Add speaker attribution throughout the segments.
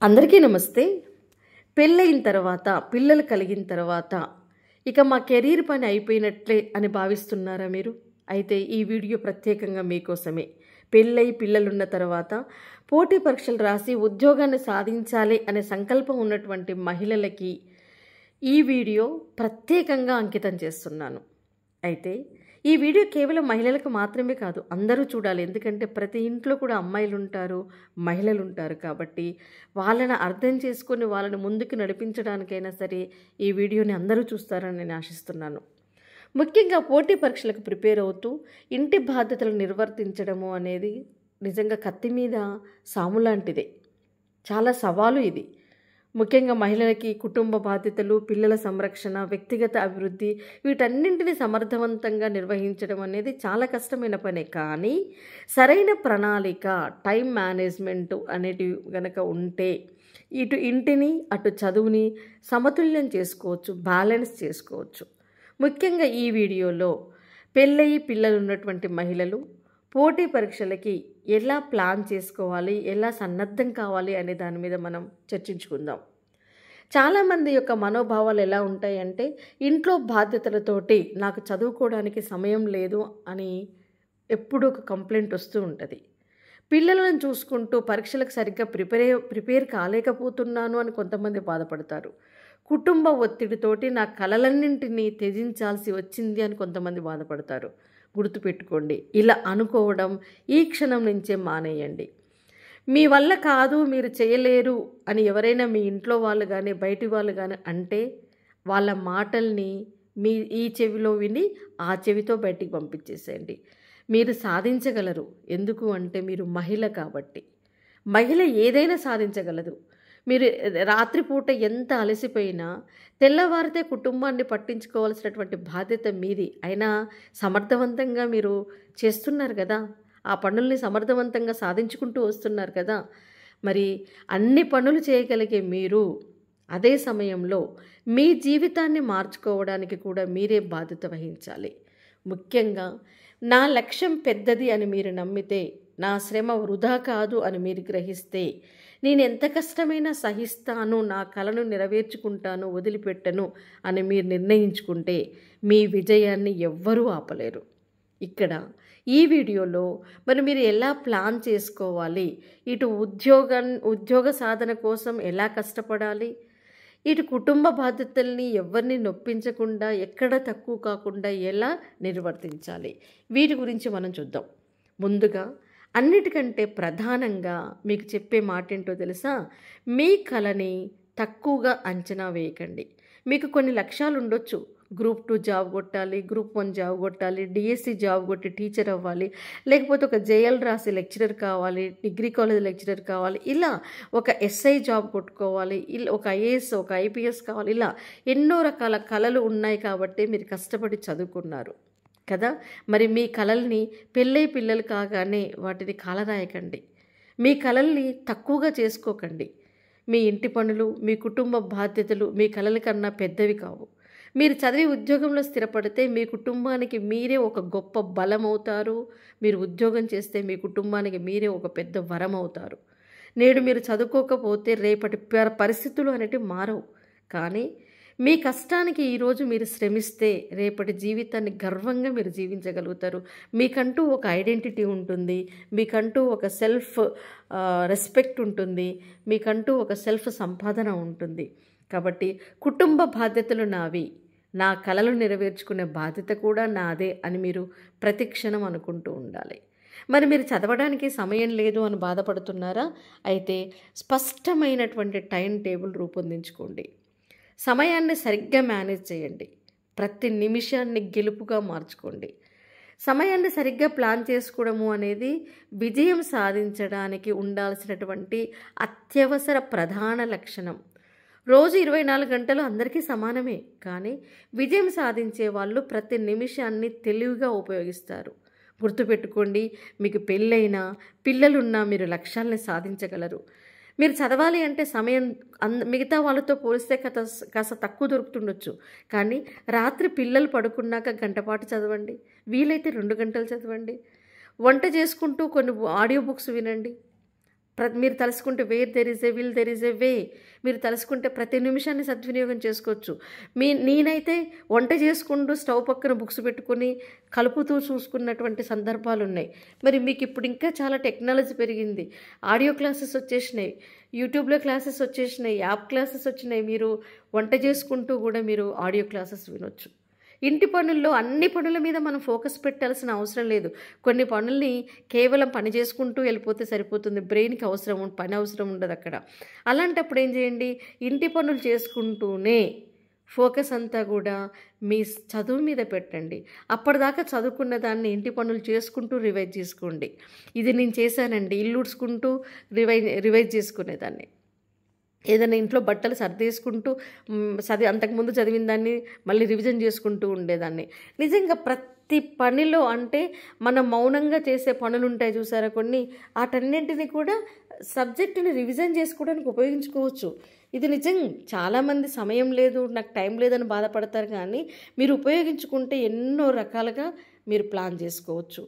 Speaker 1: అందరికీ నమస్తే. పెళ్ళయిన తర్వాత, పిల్లలు కలిగిన తర్వాత ఇక మా కెరీర్ పని అయిపోయినట్లే అని భావిస్తున్నారా మీరు? అయితే ఈ వీడియో ప్రత్యేకంగా మీకోసమే. పెళ్ళయి పిల్లలున్న తర్వాత పోటీ పరీక్షలు రాసి ఉద్యోగాన్ని సాధించాలి అనే సంకల్పం ఉన్నటువంటి మహిళలకి ఈ వీడియో ప్రత్యేకంగా అంకితం చేస్తున్నాను. అయితే ఈ వీడియో కేవలం మహిళలకు మాత్రమే కాదు, అందరూ చూడాలి. ఎందుకంటే ప్రతి ఇంట్లో కూడా అమ్మాయిలు ఉంటారు, మహిళలు ఉంటారు. కాబట్టి వాళ్ళని అర్థం చేసుకొని వాళ్ళని ముందుకు నడిపించడానికైనా సరే ఈ వీడియోని అందరూ చూస్తారని నేను ఆశిస్తున్నాను. ముఖ్యంగా పోటీ పరీక్షలకు ప్రిపేర్ అవుతూ ఇంటి బాధ్యతలు నిర్వర్తించడము అనేది నిజంగా కత్తి మీద సాము లాంటిదే. చాలా సవాలు ఇది. ముఖ్యంగా మహిళలకి కుటుంబ బాధ్యతలు, పిల్లల సంరక్షణ, వ్యక్తిగత అభివృద్ధి వీటన్నింటినీ సమర్థవంతంగా నిర్వహించడం అనేది చాలా కష్టమైన పనే. కానీ సరైన ప్రణాళిక, టైం మేనేజ్మెంట్ అనేటివి కనుక ఉంటే ఇటు ఇంటిని అటు చదువుని సమతుల్యం చేసుకోవచ్చు, బ్యాలెన్స్ చేసుకోవచ్చు. ముఖ్యంగా ఈ వీడియోలో పెళ్ళయి పిల్లలు ఉన్నటువంటి మహిళలు పోటీ పరీక్షలకి ఎలా ప్లాన్ చేసుకోవాలి, ఎలా సన్నద్ధం కావాలి అనే దాని మీద మనం చర్చించుకుందాం. చాలామంది యొక్క మనోభావాలు ఎలా ఉంటాయంటే, ఇంట్లో బాధ్యతలతోటి నాకు చదువుకోవడానికి సమయం లేదు అని ఎప్పుడూ ఒక కంప్లైంట్ వస్తూ ఉంటుంది. పిల్లలను చూసుకుంటూ పరీక్షలకు సరిగ్గా ప్రిపేర్ కాలేకపోతున్నాను అని కొంతమంది బాధపడతారు. కుటుంబ ఒత్తిడితోటి నా కలలన్నింటినీ త్యజించాల్సి వచ్చింది అని కొంతమంది బాధపడతారు. గుర్తుపెట్టుకోండి, ఇలా అనుకోవడం ఈ క్షణం నుంచే మానేయండి. మీ వల్ల కాదు, మీరు చేయలేరు అని ఎవరైనా మీ ఇంట్లో వాళ్ళు కానీ బయటి వాళ్ళు కానీ అంటే వాళ్ళ మాటల్ని మీ ఈ చెవిలో విని ఆ చెవితో బయటికి పంపించేసేయండి. మీరు సాధించగలరు. ఎందుకు అంటే మీరు మహిళ కాబట్టి. మహిళ ఏదైనా సాధించగలదు. మీరు రాత్రిపూట ఎంత అలసిపోయినా తెల్లవారితే కుటుంబాన్ని పట్టించుకోవాల్సినటువంటి బాధ్యత మీది. అయినా సమర్థవంతంగా మీరు చేస్తున్నారు కదా, ఆ పనుల్ని సమర్థవంతంగా సాధించుకుంటూ వస్తున్నారు కదా. మరి అన్ని పనులు చేయగలిగే మీరు అదే సమయంలో మీ జీవితాన్ని మార్చుకోవడానికి కూడా మీరే బాధ్యత వహించాలి. ముఖ్యంగా నా లక్ష్యం పెద్దది అని మీరు నమ్మితే, నా శ్రమ వృధా కాదు అని మీరు గ్రహిస్తే, నేను ఎంత కష్టమైనా సహిస్తాను, నా కలను నెరవేర్చుకుంటాను, వదిలిపెట్టను అని మీరు నిర్ణయించుకుంటే మీ విజయాన్ని ఎవ్వరూ ఆపలేరు. ఇక్కడ ఈ వీడియోలో మరి మీరు ఎలా ప్లాన్ చేసుకోవాలి, ఇటు ఉద్యోగ సాధన కోసం ఎలా కష్టపడాలి, ఇటు కుటుంబ బాధ్యతల్ని ఎవరిని నొప్పించకుండా, ఎక్కడ తక్కువ కాకుండా ఎలా నిర్వర్తించాలి, వీటి గురించి మనం చూద్దాం. ముందుగా అన్నిటికంటే ప్రధానంగా మీకు చెప్పే మాట ఏంటో తెలుసా? మీ కలని తక్కువగా అంచనా వేయకండి. మీకు కొన్ని లక్ష్యాలు ఉండొచ్చు. గ్రూప్ 2 జాబ్ కొట్టాలి, గ్రూప్ 1 జాబ్ కొట్టాలి, డిఎస్సి జాబ్ కొట్టి టీచర్ అవ్వాలి, లేకపోతే ఒక జేఎల్ రాసి లెక్చరర్ కావాలి, డిగ్రీ కాలేజ్ లెక్చరర్ కావాలి, ఇలా ఒక ఎస్ఐ జాబ్ కొట్టుకోవాలి, ఇలా ఒక ఐఏఎస్, ఒక ఐపీఎస్ కావాలి, ఇలా ఎన్నో రకాల కళలు ఉన్నాయి కాబట్టి మీరు కష్టపడి చదువుకున్నారు కదా. మరి మీ కళల్ని పిల్లలు కాగానే వాటిని కాలరాయకండి. మీ కళల్ని తక్కువగా చేసుకోకండి. మీ ఇంటి పనులు, మీ కుటుంబ బాధ్యతలు మీ కళల కన్నా పెద్దవి కావు. మీరు చదివి ఉద్యోగంలో స్థిరపడితే మీ కుటుంబానికి మీరే ఒక గొప్ప బలం అవుతారు. మీరు ఉద్యోగం చేస్తే మీ కుటుంబానికి మీరే ఒక పెద్ద వరం అవుతారు. నేడు మీరు చదువుకోకపోతే రేపటి పరిస్థితులు అనేటివి మారవు. కానీ మీ కష్టానికి ఈరోజు మీరు శ్రమిస్తే రేపటి జీవితాన్ని గర్వంగా మీరు జీవించగలుగుతారు. మీకంటూ ఒక ఐడెంటిటీ ఉంటుంది, మీకంటూ ఒక సెల్ఫ్ రెస్పెక్ట్ ఉంటుంది, మీకంటూ ఒక సెల్ఫ్ సంపాదన ఉంటుంది. కాబట్టి కుటుంబ బాధ్యతలు నావి, నా కలలు నెరవేర్చుకునే బాధ్యత కూడా నాదే అని మీరు ప్రతిక్షణం అనుకుంటూ ఉండాలి. మరి మీరు చదవడానికి సమయం లేదు అని బాధపడుతున్నారా? అయితే స్పష్టమైనటువంటి టైం టేబుల్ రూపొందించుకోండి. సమయాన్ని సరిగ్గా మేనేజ్ చేయండి. ప్రతి నిమిషాన్ని గెలుపుగా మార్చుకోండి. సమయాన్ని సరిగ్గా ప్లాన్ చేసుకోవడము అనేది విజయం సాధించడానికి ఉండాల్సినటువంటి అత్యవసర ప్రధాన లక్షణం. రోజు 24 గంటలు అందరికీ సమానమే. కానీ విజయం సాధించే వాళ్ళు ప్రతి నిమిషాన్ని తెలివిగా ఉపయోగిస్తారు. గుర్తుపెట్టుకోండి, మీకు పెళ్ళైనా పిల్లలున్నా మీరు లక్ష్యాలని సాధించగలరు. మీరు చదవాలి అంటే సమయం మిగతా వాళ్ళతో పోలిస్తే కాస్త తక్కువ దొరుకుతుండొచ్చు. కానీ రాత్రి పిల్లలు పడుకున్నాక గంటపాటు చదవండి, వీలైతే 2 గంటలు చదవండి. వంట చేసుకుంటూ కొన్ని ఆడియో బుక్స్ వినండి. మీరు తలుసుకుంటే where there is a will there is a way. మీరు తలుసుకుంటే ప్రతి నిమిషాన్ని సద్వినియోగం చేసుకోవచ్చు. నేనైతే వంట చేసుకుంటూ స్టవ్ పక్కన బుక్స్ పెట్టుకొని కలుపుతూ చూసుకున్నటువంటి సందర్భాలు ఉన్నాయి. మరి మీకు ఇప్పుడు ఇంకా చాలా టెక్నాలజీ పెరిగింది. ఆడియో క్లాసెస్ వచ్చేసినాయి, యూట్యూబ్లో క్లాసెస్ వచ్చేసినాయి, యాప్ క్లాసెస్ వచ్చినాయి. మీరు వంట చేసుకుంటూ కూడా మీరు ఆడియో క్లాసెస్ వినొచ్చు. ఇంటి పనుల్లో అన్ని పనుల మీద మనం ఫోకస్ పెట్టాల్సిన అవసరం లేదు. కొన్ని పనుల్ని కేవలం పని చేసుకుంటూ వెళ్ళిపోతే సరిపోతుంది. బ్రెయిన్కి పని అవసరం ఉండదు అక్కడ. అలాంటప్పుడు ఏం చేయండి, ఇంటి పనులు చేసుకుంటూనే ఫోకస్ అంతా కూడా మీ చదువు మీద పెట్టండి. అప్పటిదాకా చదువుకున్న దాన్ని ఇంటి పనులు చేసుకుంటూ రివైజ్ చేసుకోండి. ఇది నేను చేశానండి, ఇల్లు ఉడ్చుకుంటూ రివైజ్ చేసుకునేదాన్ని. ఏదైనా ఇంట్లో బట్టలు సర్దేసుకుంటూ అంతకుముందు చదివిన దాన్ని మళ్ళీ రివిజన్ చేసుకుంటూ ఉండేదాన్ని. నిజంగా ప్రతి పనిలో అంటే మనం మౌనంగా చేసే పనులు ఉంటాయి చూసారా కొన్ని, వాటన్నింటినీ కూడా సబ్జెక్టుని రివిజన్ చేసుకోవడానికి ఉపయోగించుకోవచ్చు. ఇది నిజం. చాలామంది సమయం లేదు, నాకు టైం లేదని బాధపడతారు, కానీ మీరు ఉపయోగించుకుంటే ఎన్నో రకాలుగా మీరు ప్లాన్ చేసుకోవచ్చు.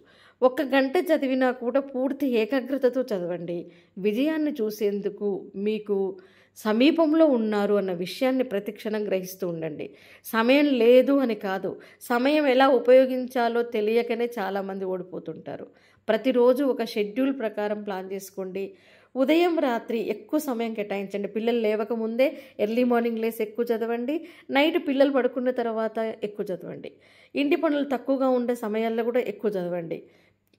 Speaker 1: 1 గంట చదివినా కూడా పూర్తి ఏకాగ్రతతో చదవండి. విజయాన్ని చూసేందుకు మీకు సమీపంలో ఉన్నారు అన్న విషయాన్ని ప్రతిక్షణం గ్రహిస్తూ ఉండండి. సమయం లేదు అని కాదు, సమయం ఎలా ఉపయోగించాలో తెలియకనే చాలామంది ఓడిపోతుంటారు. ప్రతిరోజు ఒక షెడ్యూల్ ప్రకారం ప్లాన్ చేసుకోండి. ఉదయం రాత్రి ఎక్కువ సమయం కేటాయించండి. పిల్లలు లేవకముందే ఎర్లీ మార్నింగ్ లేసి ఎక్కువ చదవండి. నైట్ పిల్లలు పడుకున్న తర్వాత ఎక్కువ చదవండి. ఇంటి పనులు తక్కువగా ఉండే సమయాల్లో కూడా ఎక్కువ చదవండి.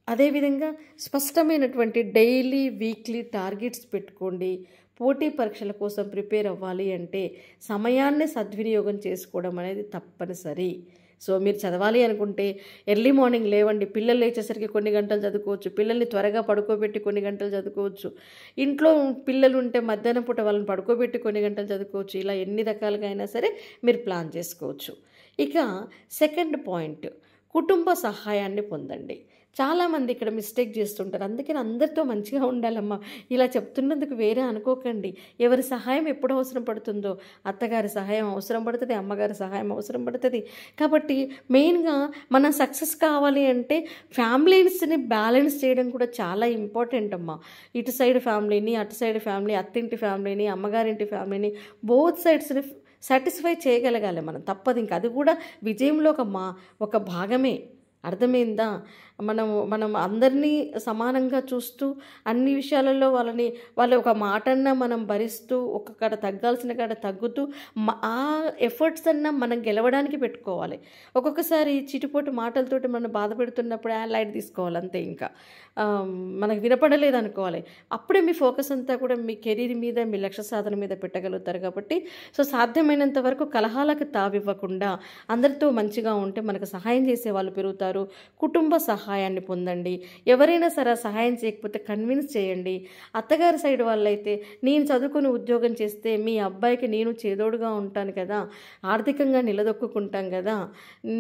Speaker 1: అదేవిధంగా స్పష్టమైనటువంటి డైలీ వీక్లీ టార్గెట్స్ పెట్టుకోండి. పోటీ పరీక్షల కోసం ప్రిపేర్ అవ్వాలి అంటే సమయాన్ని సద్వినియోగం చేసుకోవడం అనేది తప్పనిసరి. సో మీరు చదవాలి అనుకుంటే ఎర్లీ మార్నింగ్ లేవండి. పిల్లలు లేచేసరికి కొన్ని గంటలు చదువుకోవచ్చు. పిల్లల్ని త్వరగా పడుకోబెట్టి కొన్ని గంటలు చదువుకోవచ్చు. ఇంట్లో పిల్లలు ఉంటే మధ్యాహ్నం పూట వాళ్ళని పడుకోబెట్టి కొన్ని గంటలు చదువుకోవచ్చు. ఇలా ఎన్ని రకాలుగా అయినా సరే మీరు ప్లాన్ చేసుకోవచ్చు. ఇక సెకండ్ పాయింట్, కుటుంబ సహాయాన్ని పొందండి. చాలామంది ఇక్కడ మిస్టేక్ చేస్తుంటారు. అందుకని అందరితో మంచిగా ఉండాలమ్మా, ఇలా చెప్తున్నందుకు వేరే అనుకోకండి. ఎవరి సహాయం ఎప్పుడు అవసరం పడుతుందో, అత్తగారి సహాయం అవసరం పడుతుంది, అమ్మగారి సహాయం అవసరం పడుతుంది. కాబట్టి మెయిన్గా మనం సక్సెస్ కావాలి అంటే ఫ్యామిలీస్ని బ్యాలెన్స్ చేయడం కూడా చాలా ఇంపార్టెంట్ అమ్మా. ఇటు సైడ్ ఫ్యామిలీని, అటు సైడ్ ఫ్యామిలీ, అత్తింటి ఫ్యామిలీని, అమ్మగారింటి ఫ్యామిలీని, బోత్ సైడ్స్ని సాటిస్ఫై చేయగలగాలి మనం. తప్పదు, ఇంక అది కూడా విజయంలో ఒక భాగమే. అర్థమైందా? మనం అందరినీ సమానంగా చూస్తూ అన్ని విషయాలలో వాళ్ళ ఒక మాటన్నా మనం భరిస్తూ ఒక కాడ తగ్గాల్సిన కాడ తగ్గుతూ ఆ ఎఫర్ట్స్ అన్నా మనం గెలవడానికి పెట్టుకోవాలి. ఒక్కొక్కసారి చిటిపోటు మాటలతోటి మనం బాధ పెడుతున్నప్పుడు లైట్ తీసుకోవాలి అంతే. ఇంకా మనకు వినపడలేదు అనుకోవాలి. అప్పుడే మీ ఫోకస్ అంతా కూడా మీ కెరీర్ మీద, మీ లక్ష్య సాధన మీద పెట్టగలుగుతారు. కాబట్టి సో సాధ్యమైనంత వరకు కలహాలకు తావివ్వకుండా అందరితో మంచిగా ఉంటే మనకు సహాయం చేసే వాళ్ళు పెరుగుతారు. కుటుంబ సహాయాన్ని పొందండి. ఎవరైనా సరే సహాయం చేయకపోతే కన్విన్స్ చేయండి. అత్తగారి సైడ్ వాళ్ళైతే నేను చదువుకుని ఉద్యోగం చేస్తే మీ అబ్బాయికి నేను చేదోడుగా ఉంటాను కదా, ఆర్థికంగా నిలదొక్కుంటాం కదా,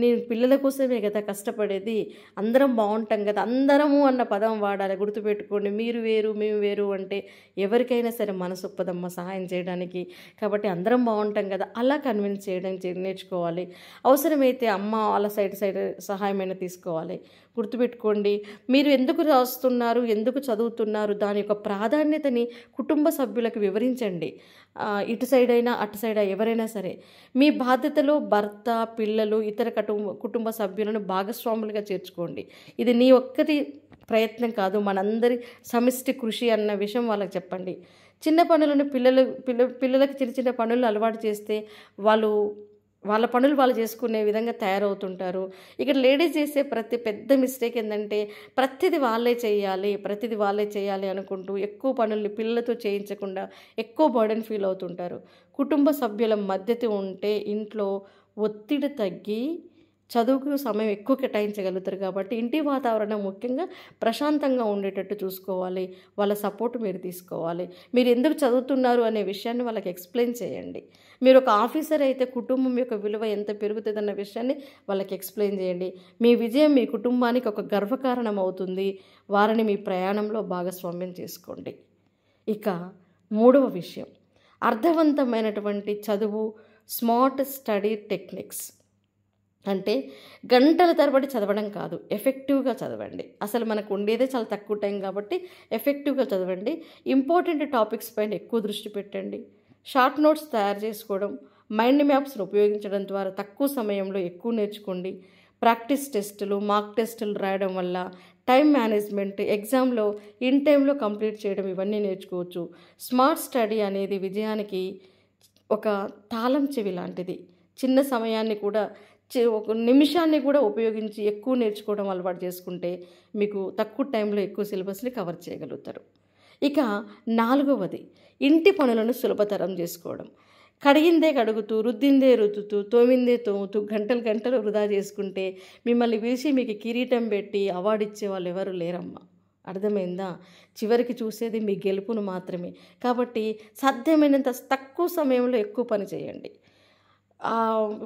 Speaker 1: నేను పిల్లల కోసమే కదా కష్టపడేది, అందరం బాగుంటాం కదా, అందరము అన్న పదం వాడాలి, గుర్తుపెట్టుకోండి. మీరు వేరు మేము వేరు అంటే ఎవరికైనా సరే మనసు ఒప్పదమ్మ సహాయం చేయడానికి. కాబట్టి అందరం బాగుంటాం కదా, అలా కన్విన్స్ చేయడం నేర్చుకోవాలి. అవసరమైతే అమ్మ వాళ్ళ సైడ్ సహాయమైనా తీసుకోవాలి. గుర్తుపెట్టుకోండి, మీరు ఎందుకు రాస్తున్నారు, ఎందుకు చదువుతున్నారు, దాని యొక్క ప్రాధాన్యతని కుటుంబ సభ్యులకు వివరించండి. ఇటు సైడ్ అయినా అటు సైడ్ ఎవరైనా సరే మీ బాధ్యతలో భర్త, పిల్లలు, ఇతర కుటుంబ సభ్యులను భాగస్వాములుగా చేర్చుకోండి. ఇది నీ ఒక్కటి ప్రయత్నం కాదు, మనందరి సమిష్టి కృషి అన్న విషయం వాళ్ళకి చెప్పండి. చిన్న పనులను పిల్లలకి చిన్న చిన్న పనులు అలవాటు చేస్తే వాళ్ళ పనులు వాళ్ళు చేసుకునే విధంగా తయారవుతుంటారు. ఇక్కడ లేడీస్ చేసే ప్రతి పెద్ద మిస్టేక్ ఏంటంటే ప్రతిది వాళ్ళే చేయాలి అనుకుంటూ ఎక్కువ పనుల్ని పిల్లలతో చేయించకుండా ఎక్కువ బర్డెన్ ఫీల్ అవుతుంటారు. కుటుంబ సభ్యుల మద్దతు ఉంటే ఇంట్లో ఒత్తిడి తగ్గి చదువుకు సమయం ఎక్కువ కేటాయించగలుగుతారు. కాబట్టి ఇంటి వాతావరణం ముఖ్యంగా ప్రశాంతంగా ఉండేటట్టు చూసుకోవాలి. వాళ్ళ సపోర్ట్ మీరు తీసుకోవాలి. మీరు ఎందుకు చదువుతున్నారు అనే విషయాన్ని వాళ్ళకి ఎక్స్ప్లెయిన్ చేయండి. మీరు ఒక ఆఫీసర్ అయితే కుటుంబం యొక్క విలువ ఎంత పెరుగుతుందన్న విషయాన్ని వాళ్ళకి ఎక్స్ప్లెయిన్ చేయండి. మీ విజయం మీ కుటుంబానికి ఒక గర్వకారణం అవుతుంది. వారిని మీ ప్రయాణంలో భాగస్వామ్యం చేసుకోండి. ఇక 3వ విషయం, అర్థవంతమైనటువంటి చదువు, స్మార్ట్ స్టడీ టెక్నిక్స్. అంటే గంటల తరబడి చదవడం కాదు, ఎఫెక్టివ్గా చదవండి. అసలు మనకు ఉండేదే చాలా తక్కువ టైం కాబట్టి ఎఫెక్టివ్గా చదవండి. ఇంపార్టెంట్ టాపిక్స్ పైన ఎక్కువ దృష్టి పెట్టండి. షార్ట్ నోట్స్ తయారు చేసుకోవడం, మైండ్ మ్యాప్స్ను ఉపయోగించడం ద్వారా తక్కువ సమయంలో ఎక్కువ నేర్చుకోండి. ప్రాక్టీస్ టెస్టులు, మాక్ టెస్టులు రాయడం వల్ల టైం మేనేజ్మెంట్, ఎగ్జామ్లో ఇన్ టైంలో కంప్లీట్ చేయడం, ఇవన్నీ నేర్చుకోవచ్చు. స్మార్ట్ స్టడీ అనేది విజయానికి ఒక తాళం చెవి లాంటిది. చిన్న సమయాన్ని కూడా ఒక నిమిషాన్ని కూడా ఉపయోగించి ఎక్కువ నేర్చుకోవడం అలవాటు చేసుకుంటే మీకు తక్కువ టైంలో ఎక్కువ సిలబస్ని కవర్ చేయగలుగుతారు. ఇక 4వది, ఇంటి పనులను సులభతరం చేసుకోవడం. కడిగిందే కడుగుతూ, రుద్దిందే రుద్దుతూ, తోమిందే తోముతూ గంటలు గంటలు వృధా చేసుకుంటే మిమ్మల్ని పిలిచి మీకు కిరీటం పెట్టి అవార్డు ఇచ్చే వాళ్ళు ఎవరు లేరమ్మా. అర్థమైందా? చివరికి చూసేది మీ గెలుపును మాత్రమే. కాబట్టి సాధ్యమైనంత తక్కువ సమయంలో ఎక్కువ పని చేయండి.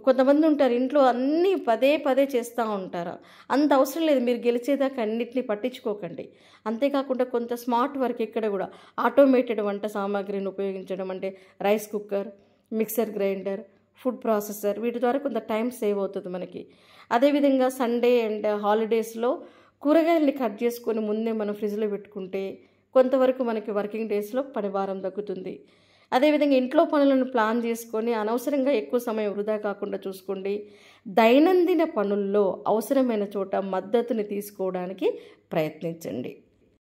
Speaker 1: కొంతమంది ఉంటారు ఇంట్లో అన్నీ పదే పదే చేస్తూ ఉంటారు. అంత అవసరం లేదు, మీరు గెలిచేదాకా అన్నిటినీ పట్టించుకోకండి. అంతేకాకుండా కొంత స్మార్ట్ వర్క్ ఇక్కడ కూడా ఆటోమేటెడ్ వంట సామాగ్రిని ఉపయోగించడం, అంటే rice cooker, mixer grinder, food processor, వీటి ద్వారా కొంత టైం సేవ్ అవుతుంది మనకి. అదేవిధంగా సండే అండ్ హాలిడేస్లో కూరగాయలని కట్ చేసుకొని ముందే మనం ఫ్రిడ్జ్లో పెట్టుకుంటే కొంతవరకు మనకి వర్కింగ్ డేస్లో పని భారం తగ్గుతుంది. అదేవిధంగా ఇంట్లో పనులను ప్లాన్ చేసుకొని అనవసరంగా ఎక్కువ సమయం వృధా కాకుండా చూసుకోండి. దైనందిన పనుల్లో అవసరమైన చోట మద్దతుని తీసుకోవడానికి ప్రయత్నించండి.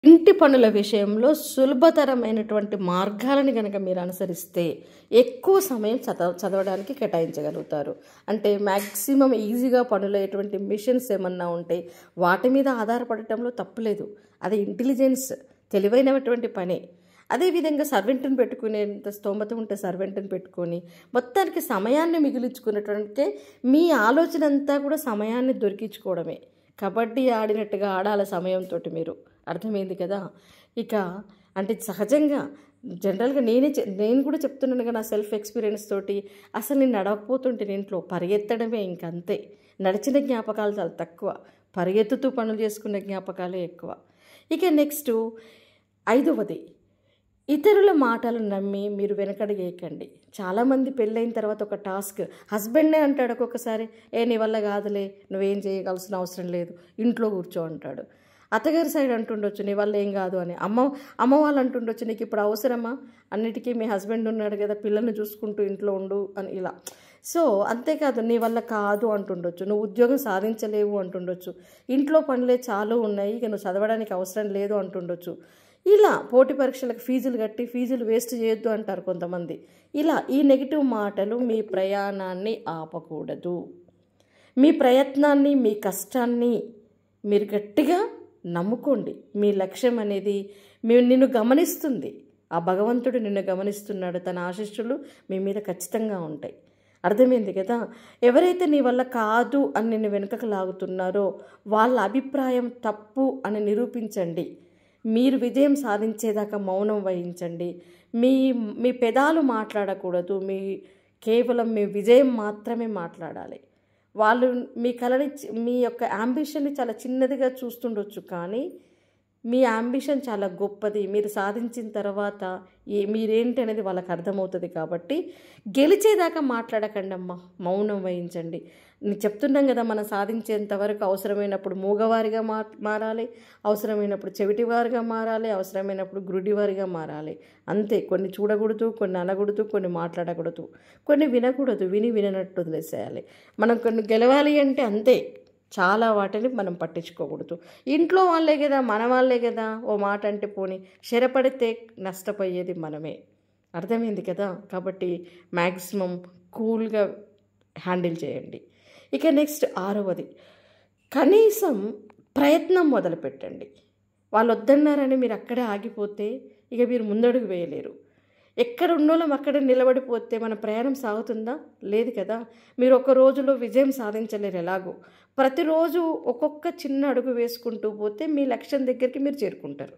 Speaker 1: ఇంటి పనుల విషయంలో సులభతరమైనటువంటి మార్గాలను కనుక మీరు అనుసరిస్తే ఎక్కువ సమయం చదవడానికి కేటాయించగలుగుతారు. అంటే మ్యాక్సిమం ఈజీగా పనులయ్యేటువంటి మిషన్స్ ఏమన్నా ఉంటే వాటి మీద ఆధారపడటంలో తప్పులేదు. అది ఇంటెలిజెన్స్, తెలివైనటువంటి పని. అదేవిధంగా సర్వెంట్ని పెట్టుకునేంత స్తోమత ఉంటే సర్వెంట్ని పెట్టుకొని మొత్తానికి సమయాన్ని మిగిలించుకున్నటువంటి మీ ఆలోచన అంతా కూడా సమయాన్ని దొరికించుకోవడమే. కబడ్డీ ఆడినట్టుగా ఆడాల సమయంతో మీరు. అర్థమైంది కదా? ఇక అంటే సహజంగా జనరల్గా నేను కూడా చెప్తున్నాను కదా, నా సెల్ఫ్ ఎక్స్పీరియన్స్ తోటి. అసలు నేను నడవకపోతుంటే ఇంట్లో పరిగెత్తడమే, ఇంకంతే. నడిచిన జ్ఞాపకాలు చాలా తక్కువ, పరిగెత్తుతూ పనులు చేసుకునే జ్ఞాపకాలే ఎక్కువ. ఇక నెక్స్ట్ 5వది, ఇతరుల మాటలను నమ్మి మీరు వెనకడుగేయకండి. చాలామంది పెళ్ళైన తర్వాత ఒక టాస్క్ హస్బెండే అంటాడు ఒక్కొక్కసారి, నీ వల్ల కాదులే, నువ్వేం చేయగలసిన అవసరం లేదు, ఇంట్లో కూర్చో అంటాడు. అత్తగారి సైడ్ అంటుండొచ్చు, నీ వల్ల ఏం కాదు అని. అమ్మ వాళ్ళు అంటుండొచ్చు, నీకు ఇప్పుడు అవసరమా, అన్నిటికీ మీ హస్బెండ్ ఉన్నాడు కదా, పిల్లల్ని చూసుకుంటూ ఇంట్లో ఉండు అని, ఇలా. సో అంతేకాదు, నీ వల్ల కాదు అంటుండొచ్చు, నువ్వు ఉద్యోగం సాధించలేవు అంటుండొచ్చు, ఇంట్లో పనులే చాలు ఉన్నాయి, ఇక నువ్వు చదవడానికి అవసరం లేదు అంటుండొచ్చు. ఇలా పోటీ పరీక్షలకు ఫీజులు కట్టి ఫీజులు వేస్ట్ చేయొద్దు అంటారు కొంతమంది. ఇలా ఈ నెగిటివ్ మాటలు మీ ప్రయాణాన్ని ఆపకూడదు. మీ ప్రయత్నాన్ని, మీ కష్టాన్ని మీరు గట్టిగా నమ్ముకోండి. మీ లక్ష్యం అనేది నిన్ను గమనిస్తుంది. ఆ భగవంతుడు నిన్ను గమనిస్తున్నాడు, తన ఆశీస్సులు మీ మీద ఖచ్చితంగా ఉంటాయి. అర్థమైంది కదా? ఎవరైతే నీ వల్ల కాదు అని నిన్ను వెనుకకు లాగుతున్నారో వాళ్ళ అభిప్రాయం తప్పు అని నిరూపించండి. మీరు విజయం సాధించేదాకా మౌనం వహించండి. మీ పెదాలు మాట్లాడకూడదు, కేవలం మీ విజయం మాత్రమే మాట్లాడాలి. వాళ్ళు మీ కళని, మీ యొక్క యాంబిషన్ని చాలా చిన్నదిగా చూస్తుండొచ్చు, కానీ మీ యాంబిషన్ చాలా గొప్పది. మీరు సాధించిన తర్వాత మీరేంటి అనేది వాళ్ళకి అర్థమవుతుంది. కాబట్టి గెలిచేదాకా మాట్లాడకండి అమ్మ, మౌనం వహించండి. నేను చెప్తున్నాం కదా, మనం సాధించేంత వరకు అవసరమైనప్పుడు మూగవారిగా మారాలి, అవసరమైనప్పుడు చెవిటివారిగా మారాలి, అవసరమైనప్పుడు గురుడివారిగా మారాలి. అంతే. కొన్ని చూడకూడదు, కొన్ని అనకూడదు, కొన్ని మాట్లాడకూడదు, కొన్ని వినకూడదు, వినట్టు వదిలేసేయాలి. మనం కొన్ని గెలవాలి అంటే అంతే, చాలా వాటిని మనం పట్టించుకోకూడదు. ఇంట్లో వాళ్ళే కదా, మన వాళ్ళే కదా, ఓ మాట అంటే పోని, శరపడితే నష్టపోయేది మనమే. అర్థమైంది కదా? కాబట్టి మ్యాక్సిమం కూల్గా హ్యాండిల్ చేయండి. ఇక నెక్స్ట్ 6వది, కనీసం ప్రయత్నం మొదలుపెట్టండి. వాళ్ళు వద్దన్నారని మీరు అక్కడే ఆగిపోతే ఇక మీరు ముందడుగు వేయలేరు. ఎక్కడ ఉన్నోళ్ళం అక్కడ నిలబడిపోతే మన ప్రయాణం సాగుతుందా? లేదు కదా. మీరు ఒక రోజులో విజయం సాధించలేరు ఎలాగో. ప్రతిరోజు ఒక్కొక్క చిన్న అడుగు వేసుకుంటూ పోతే మీ లక్ష్యం దగ్గరికి మీరు చేరుకుంటారు.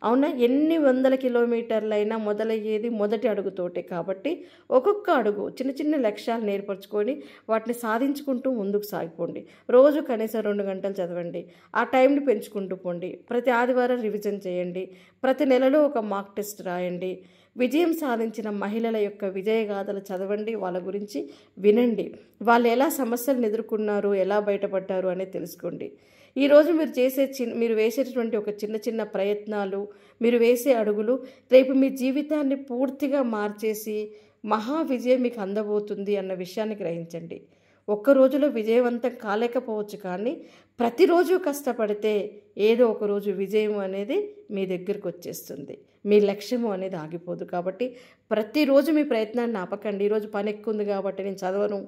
Speaker 1: అవునా? ఎన్ని వందల కిలోమీటర్లైనా మొదలయ్యేది మొదటి అడుగుతోటే. కాబట్టి ఒక్కొక్క అడుగు చిన్న చిన్న లక్ష్యాలు ఏర్పరచుకొని వాటిని సాధించుకుంటూ ముందుకు సాగిపోండి. రోజు కనీసం 2 గంటలు చదవండి. ఆ టైంని పెంచుకుంటూ పోండి. ప్రతి ఆదివారం రివిజన్ చేయండి. ప్రతి నెలలో ఒక మాక్ టెస్ట్ రాయండి. విజయం సాధించిన మహిళల యొక్క విజయగాథలు చదవండి, వాళ్ళ గురించి వినండి, వాళ్ళు ఎలా సమస్యలను ఎదుర్కొన్నారు, ఎలా బయటపడ్డారు అనేది తెలుసుకోండి. ఈరోజు మీరు వేసేటటువంటి ఒక చిన్న చిన్న ప్రయత్నాలు, మీరు వేసే అడుగులు రేపు మీ జీవితాన్ని పూర్తిగా మార్చేసి మహా విజయం మీకు అందబోతుంది అన్న విషయాన్ని గ్రహించండి. ఒక్క రోజులో విజయవంతం కాలేకపోవచ్చు, కానీ ప్రతిరోజు కష్టపడితే ఏదో ఒక రోజు విజయం అనేది మీ దగ్గరకు వచ్చేస్తుంది. మీ లక్ష్యము అనేది ఆగిపోదు. కాబట్టి ప్రతిరోజు మీ ప్రయత్నాన్ని ఆపకండి. ఈరోజు పని ఎక్కువ ఉంది కాబట్టి నేను చదవను,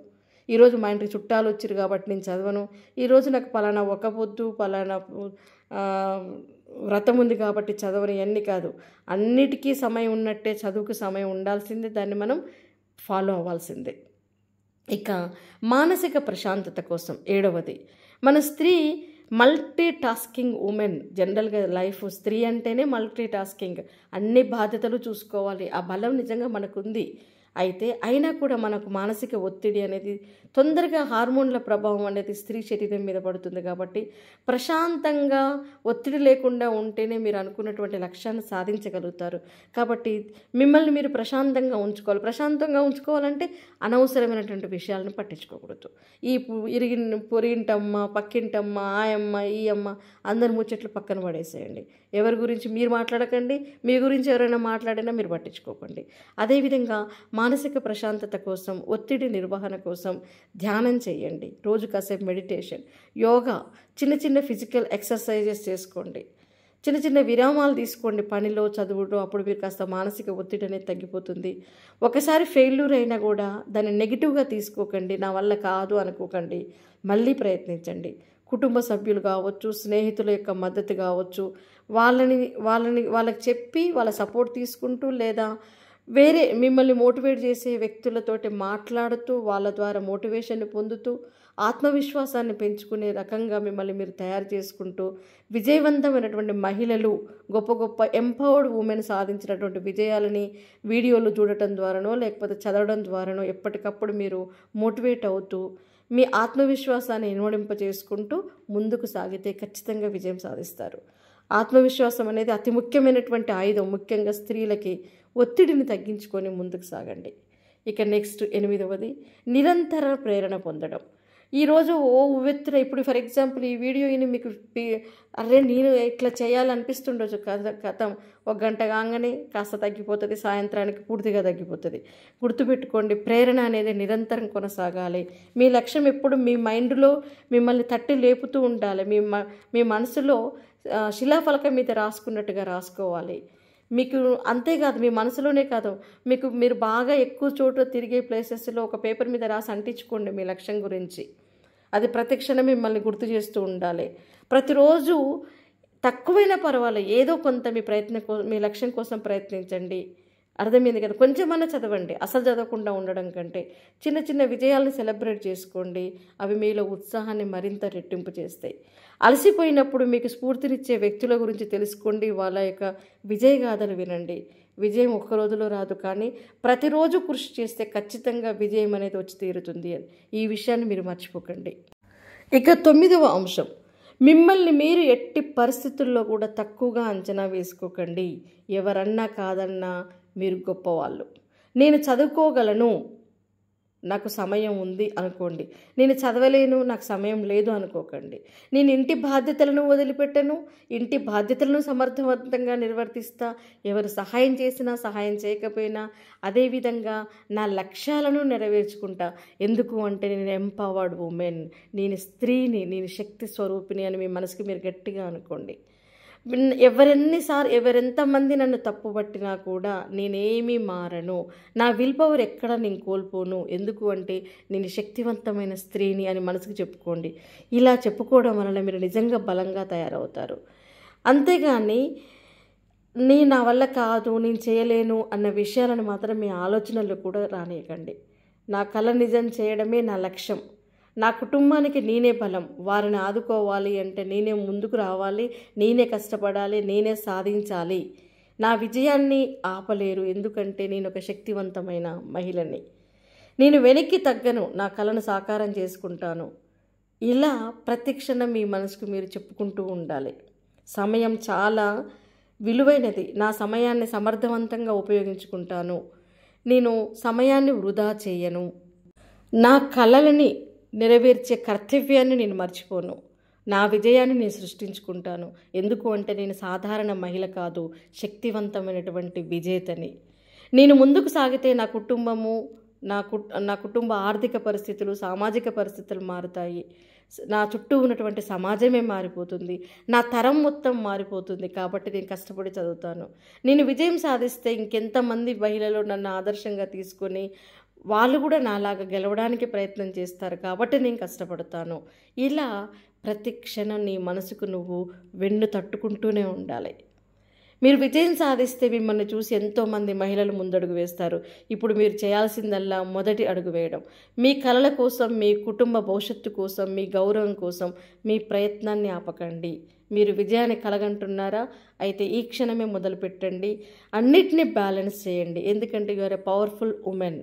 Speaker 1: ఈరోజు మా ఇంటికి చుట్టాలు వచ్చారు కాబట్టి నేను చదవను, ఈరోజు నాకు పలానా ఒక పొద్దు పలానా వ్రతం ఉంది కాబట్టి చదవను, ఇవన్నీ కాదు. అన్నిటికీ సమయం ఉన్నట్టే చదువుకు సమయం ఉండాల్సిందే, దాన్ని మనం ఫాలో అవ్వాల్సిందే. ఇక మానసిక ప్రశాంతత కోసం 7వది, మన స్త్రీ మల్టీ టాస్కింగ్ ఉమెన్. జనరల్గా లైఫ్ స్త్రీ అంటేనే మల్టీ టాస్కింగ్, అన్ని బాధ్యతలు చూసుకోవాలి. ఆ బలం నిజంగా మనకుంది. అయితే అయినా కూడా మనకు మానసిక ఒత్తిడి అనేది తొందరగా హార్మోన్ల ప్రభావం అనేది స్త్రీ శరీరం మీద పడుతుంది. కాబట్టి ప్రశాంతంగా ఒత్తిడి లేకుండా ఉంటేనే మీరు అనుకున్నటువంటి లక్ష్యాన్ని సాధించగలుగుతారు. కాబట్టి మిమ్మల్ని మీరు ప్రశాంతంగా ఉంచుకోవాలి. ప్రశాంతంగా ఉంచుకోవాలంటే అనవసరమైనటువంటి విషయాలను పట్టించుకోకూడదు. ఈ పొరిగింటమ్మ, పక్కింటమ్మ, ఆయమ్మ, ఈ అమ్మ అందరి ముచ్చట్లు పక్కన పడేసేయండి. ఎవరి గురించి మీరు మాట్లాడకండి, మీ గురించి ఎవరైనా మాట్లాడినా మీరు పట్టించుకోకండి. అదేవిధంగా మానసిక ప్రశాంతత కోసం, ఒత్తిడి నిర్వహణ కోసం ధ్యానం చేయండి. రోజు కాసేపు మెడిటేషన్, యోగా, చిన్న చిన్న ఫిజికల్ ఎక్సర్సైజెస్ చేసుకోండి. చిన్న చిన్న విరామాలు తీసుకోండి పనిలో, చదువులో. అప్పుడు మీరు కాస్త మానసిక ఒత్తిడి అనేది తగ్గిపోతుంది. ఒకసారి ఫెయిల్యూర్ అయినా కూడా దాన్ని నెగిటివ్గా తీసుకోకండి, నా వల్ల కాదు అనుకోకండి, మళ్ళీ ప్రయత్నించండి. కుటుంబ సభ్యులు కావచ్చు, స్నేహితుల యొక్క మద్దతు కావచ్చు, వాళ్ళకి చెప్పి వాళ్ళ సపోర్ట్ తీసుకుంటూ, లేదా వేరే మిమ్మల్ని మోటివేట్ చేసే వ్యక్తులతోటి మాట్లాడుతూ, వాళ్ళ ద్వారా మోటివేషన్ పొందుతూ, ఆత్మవిశ్వాసాన్ని పెంచుకునే రకంగా మిమ్మల్ని మీరు తయారు చేసుకుంటూ, విజయవంతమైనటువంటి మహిళలు, గొప్ప గొప్ప ఎంపవర్డ్ ఉమెన్ సాధించినటువంటి విజయాలని వీడియోలు చూడటం ద్వారానో లేకపోతే చదవడం ద్వారానో ఎప్పటికప్పుడు మీరు మోటివేట్ అవుతూ మీ ఆత్మవిశ్వాసాన్ని ఇనుమడింపజేసుకుంటూ ముందుకు సాగితే ఖచ్చితంగా విజయం సాధిస్తారు. ఆత్మవిశ్వాసం అనేది అతి ముఖ్యమైనటువంటి ఆయుధం. ముఖ్యంగా స్త్రీలకి ఒత్తిడిని తగ్గించుకొని ముందుకు సాగండి. ఇక నెక్స్ట్ 8వది, నిరంతర ప్రేరణ పొందడం. ఈరోజు ఉవ్వెత్తున ఇప్పుడు ఫర్ ఎగ్జాంపుల్ ఈ వీడియో విని మీకు అరే నేను ఇట్లా చేయాలనిపిస్తుండొచ్చు, కథం ఒక గంట కాగానే కాస్త తగ్గిపోతుంది, సాయంత్రానికి పూర్తిగా తగ్గిపోతుంది. గుర్తుపెట్టుకోండి, ప్రేరణ అనేది నిరంతరం కొనసాగాలి. మీ లక్ష్యం ఎప్పుడు మీ మైండ్లో మిమ్మల్ని తట్టి లేపుతూ ఉండాలి. మీ మనసులో శిలాఫలకం మీద రాసుకున్నట్టుగా రాసుకోవాలి. మీకు అంతేకాదు, మీ మనసులోనే కాదు, మీరు బాగా ఎక్కువ చోట్ల తిరిగే ప్లేసెస్లో ఒక పేపర్ మీద రాసి అంటించుకోండి మీ లక్ష్యం గురించి. అది ప్రతిక్షణం మిమ్మల్ని గుర్తు చేస్తూ ఉండాలి. ప్రతిరోజు తక్కువైనా పర్వాలేదు, ఏదో కొంత మీ లక్ష్యం కోసం ప్రయత్నించండి. అర్థమైంది కదా? కొంచెమన్నా చదవండి. అసలు చదవకుండా ఉండడం కంటే చిన్న చిన్న విజయాలను సెలబ్రేట్ చేసుకోండి. అవి మీలో ఉత్సాహాన్ని మరింత రెట్టింపు చేస్తాయి. అలసిపోయినప్పుడు మీకు స్ఫూర్తినిచ్చే వ్యక్తుల గురించి తెలుసుకోండి, వాళ్ళ యొక్క విజయగాథలు వినండి. విజయం ఒక్క రోజులో రాదు, కానీ ప్రతిరోజు కృషి చేస్తే ఖచ్చితంగా విజయం అనేది వచ్చి తీరుతుంది అని ఈ విషయాన్ని మీరు మర్చిపోకండి. ఇక 9వ అంశం, మిమ్మల్ని మీరు ఎట్టి పరిస్థితుల్లో కూడా తక్కువగా అంచనా వేసుకోకండి. ఎవరన్నా కాదన్నా మీరు గొప్పవాళ్ళు. నేను చదువుకోగలను, నాకు సమయం ఉంది అనుకోండి. నేను చదవలేను, నాకు సమయం లేదు అనుకోకండి. నేను ఇంటి బాధ్యతలను వదిలిపెట్టను, ఇంటి బాధ్యతలను సమర్థవంతంగా నిర్వర్తిస్తా. ఎవరు సహాయం చేసినా సహాయం చేయకపోయినా అదేవిధంగా నా లక్ష్యాలను నెరవేర్చుకుంటా. ఎందుకు అంటే నేను ఎంపవర్డ్ ఉమెన్, నేను స్త్రీని, నేను శక్తి స్వరూపిణి అని మీ మనసుకి మీరు గట్టిగా అనుకోండి. ఎవరెంతమంది నన్ను తప్పుపట్టినా కూడా నేనేమీ మారను, నా విల్ పవర్ ఎక్కడ నేను కోల్పోను. ఎందుకు అంటే నేను శక్తివంతమైన స్త్రీని అని మనసుకు చెప్పుకోండి. ఇలా చెప్పుకోవడం వలన మీరు నిజంగా బలంగా తయారవుతారు. అంతేగాని నా వల్ల కాదు, నేను చేయలేను అన్న విషయాలను మాత్రం మీ ఆలోచనలు కూడా రానియకండి. నా కల నిజం చేయడమే నా లక్ష్యం. నా కుటుంబానికి నేనే బలం. వారిని ఆదుకోవాలి అంటే నేనే ముందుకు రావాలి, నేనే కష్టపడాలి, నేనే సాధించాలి. నా విజయాన్ని ఆపలేరు, ఎందుకంటే నేను ఒక శక్తివంతమైన మహిళని. నేను వెనక్కి తగ్గను, నా కలను సాకారం చేసుకుంటాను. ఇలా ప్రతిక్షణం మీ మనసుకు మీరు చెప్పుకుంటూ ఉండాలి. సమయం చాలా విలువైనది. నా సమయాన్ని సమర్థవంతంగా ఉపయోగించుకుంటాను. నేను సమయాన్ని వృధా చేయను. నా కలలని నెరవేర్చే కర్తవ్యాన్ని నేను మర్చిపోను. నా విజయాన్ని నేను సృష్టించుకుంటాను. ఎందుకు అంటే నేను సాధారణ మహిళ కాదు, శక్తివంతమైనటువంటి విజేతని. నేను ముందుకు సాగితే నా కుటుంబము, నా కుటుంబ ఆర్థిక పరిస్థితులు, సామాజిక పరిస్థితులు మారుతాయి. నా చుట్టూ ఉన్నటువంటి సమాజమే మారిపోతుంది. నా తరం మొత్తం మారిపోతుంది. కాబట్టి నేను కష్టపడి చదువుతాను. నేను విజయం సాధిస్తే ఇంకెంతమంది మహిళలు నన్ను ఆదర్శంగా తీసుకొని వాళ్ళు కూడా నాలాగా గెలవడానికి ప్రయత్నం చేస్తారు. కాబట్టి నేను కష్టపడతాను. ఇలా ప్రతి క్షణం నీ మనసుకు నువ్వు వెన్ను తట్టుకుంటూనే ఉండాలి. మీరు విజయం సాధిస్తే మిమ్మల్ని చూసి ఎంతోమంది మహిళలు ముందడుగు వేస్తారు. ఇప్పుడు మీరు చేయాల్సిందల్లా మొదటి అడుగు వేయడం. మీ కలల కోసం, మీ కుటుంబ భవిష్యత్తు కోసం, మీ గౌరవం కోసం మీ ప్రయత్నాన్ని ఆపకండి. మీరు విజయాన్ని కలగంటున్నారా? అయితే ఈ క్షణమే మొదలు పెట్టండి. అన్నిటినీ బ్యాలెన్స్ చేయండి. ఎందుకంటే you are a powerful women.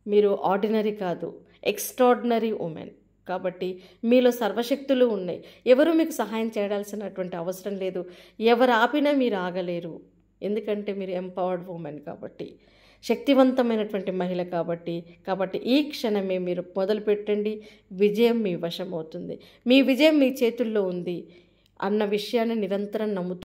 Speaker 1: మీరు ఆర్డినరీ కాదు, ఎక్స్ట్రాడినరీ ఉమెన్. కాబట్టి మీలో సర్వశక్తులు ఉన్నాయి. ఎవరు మీకు సహాయం చేయాల్సినటువంటి అవసరం లేదు. ఎవరు ఆపినా మీరు ఆగలేరు. ఎందుకంటే మీరు ఎంపవర్డ్ ఉమెన్ కాబట్టి, శక్తివంతమైనటువంటి మహిళ కాబట్టి ఈ క్షణమే మీరు మొదలు పెట్టండి. విజయం మీ వశం అవుతుంది. మీ విజయం మీ చేతుల్లో ఉంది అన్న విషయాన్ని నిరంతరం నమ్ముతూ